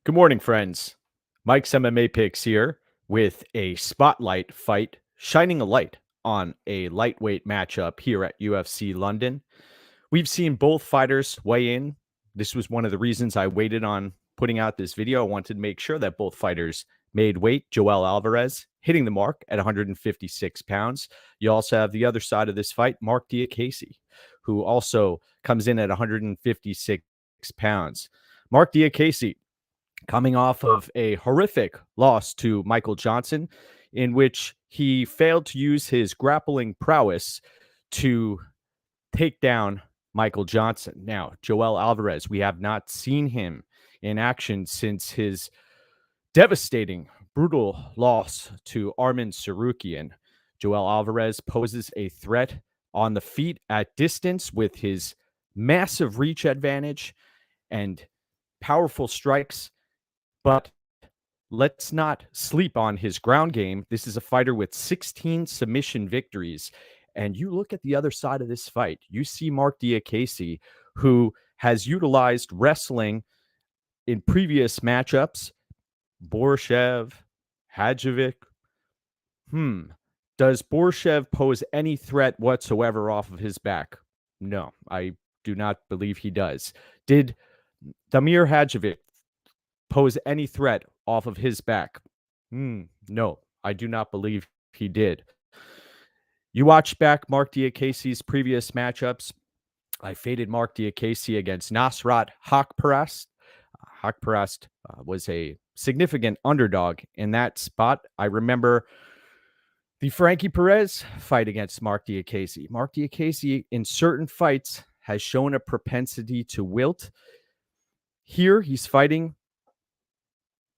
Good morning, friends. Mike's MMA Picks here with a spotlight fight, shining a light on a lightweight matchup here at UFC London. We've seen both fighters weigh in. This was one of the reasons I waited on putting out this video. I wanted to make sure that both fighters made weight. Joel Alvarez hitting the mark at 156 pounds. You also have the other side of this fight, Marc Diakiese, who also comes in at 156 pounds. Marc Diakiese coming off of a horrific loss to Michael Johnson, in which he failed to use his grappling prowess to take down Michael Johnson. Now, Joel Alvarez, we have not seen him in action since his devastating, brutal loss to Arman Tsarukyan. Joel Alvarez poses a threat on the feet at distance with his massive reach advantage and powerful strikes. But let's not sleep on his ground game. This is a fighter with 16 submission victories. And you look at the other side of this fight, you see Marc Diakiese, who has utilized wrestling in previous matchups. Borshev, Hadjovic. Does Borshev pose any threat whatsoever off of his back? No, I do not believe he does. Did Damir Hadjovic pose any threat off of his back? No, I do not believe he did. You watch back Marc Diakiese's previous matchups. I faded Marc Diakiese against Nasrat Haqparast. Haqparast was a significant underdog in that spot. I remember the Frankie Perez fight against Marc Diakiese. Marc Diakiese, in certain fights, has shown a propensity to wilt. Here, he's fighting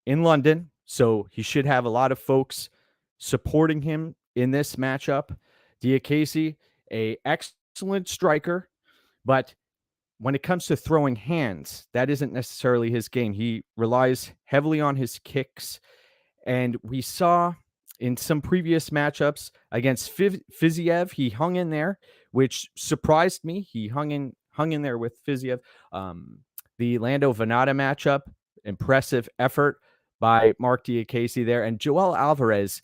in London, so he should have a lot of folks supporting him in this matchup. Diakiese, an excellent striker, but when it comes to throwing hands, that isn't necessarily his game. He relies heavily on his kicks, and we saw in some previous matchups against Fiziev, he hung in there, which surprised me. He hung in there with Fiziev. The Lando Venata matchup, impressive effort by Marc Diakiese there. And Joel Alvarez,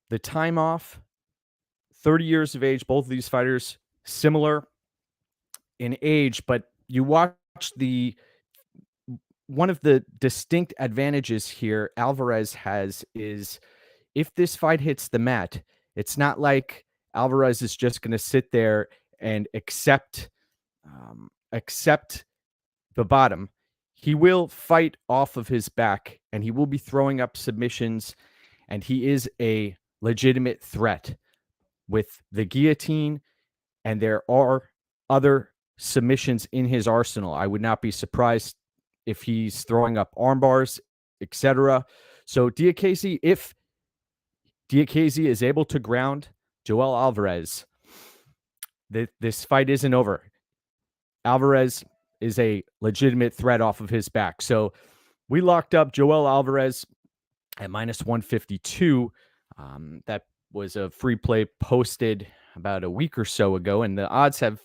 the time off, 30 years of age, both of these fighters similar in age, but you watch one of the distinct advantages here Alvarez has is if this fight hits the mat, it's not like Alvarez is just going to sit there and accept the bottom. He will fight off of his back, and he will be throwing up submissions, and he is a legitimate threat with the guillotine, and there are other submissions in his arsenal. I would not be surprised if he's throwing up arm bars, etc. So Diakiese, if Diakiese is able to ground Joel Alvarez, this fight isn't over. Alvarez is a legitimate threat off of his back. So we locked up Joel Alvarez at minus 152. That was a free play posted about a week or so ago, and the odds have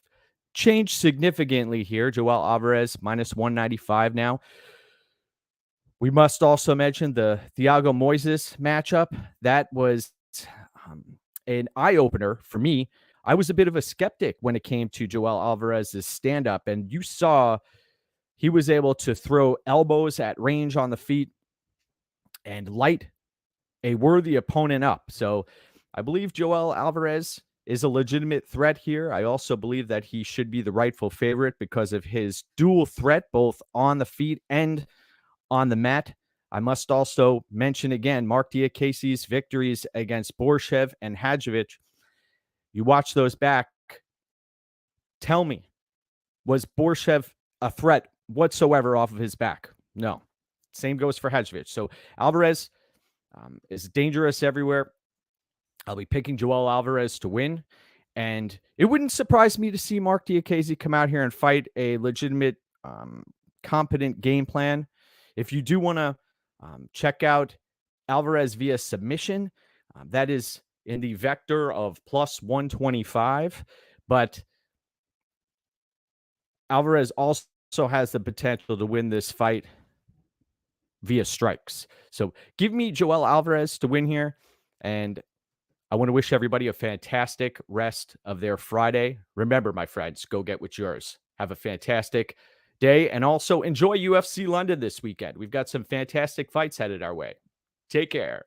changed significantly here. Joel Alvarez minus 195 now. We must also mention the Thiago Moises matchup. That was an eye-opener for me. I was a bit of a skeptic when it came to Joel Alvarez's stand-up, and you saw he was able to throw elbows at range on the feet and light a worthy opponent up. So I believe Joel Alvarez is a legitimate threat here. I also believe that he should be the rightful favorite because of his dual threat, both on the feet and on the mat. I must also mention again, Marc Diakiese's victories against Borshev and Hadjovic. You watch those back. Tell me, was Borshev a threat whatsoever off of his back? No. Same goes for Hadjovic. So Alvarez is dangerous everywhere. I'll be picking Joel Alvarez to win. And it wouldn't surprise me to see Marc Diakiese come out here and fight a legitimate, competent game plan. If you do want to check out Alvarez via submission, that is in the vector of plus 125. But Alvarez also has the potential to win this fight via strikes. So give me Joel Alvarez to win here. And I want to wish everybody a fantastic rest of their Friday. Remember, my friends, go get what's yours. Have a fantastic day. And also enjoy UFC London this weekend. We've got some fantastic fights headed our way. Take care.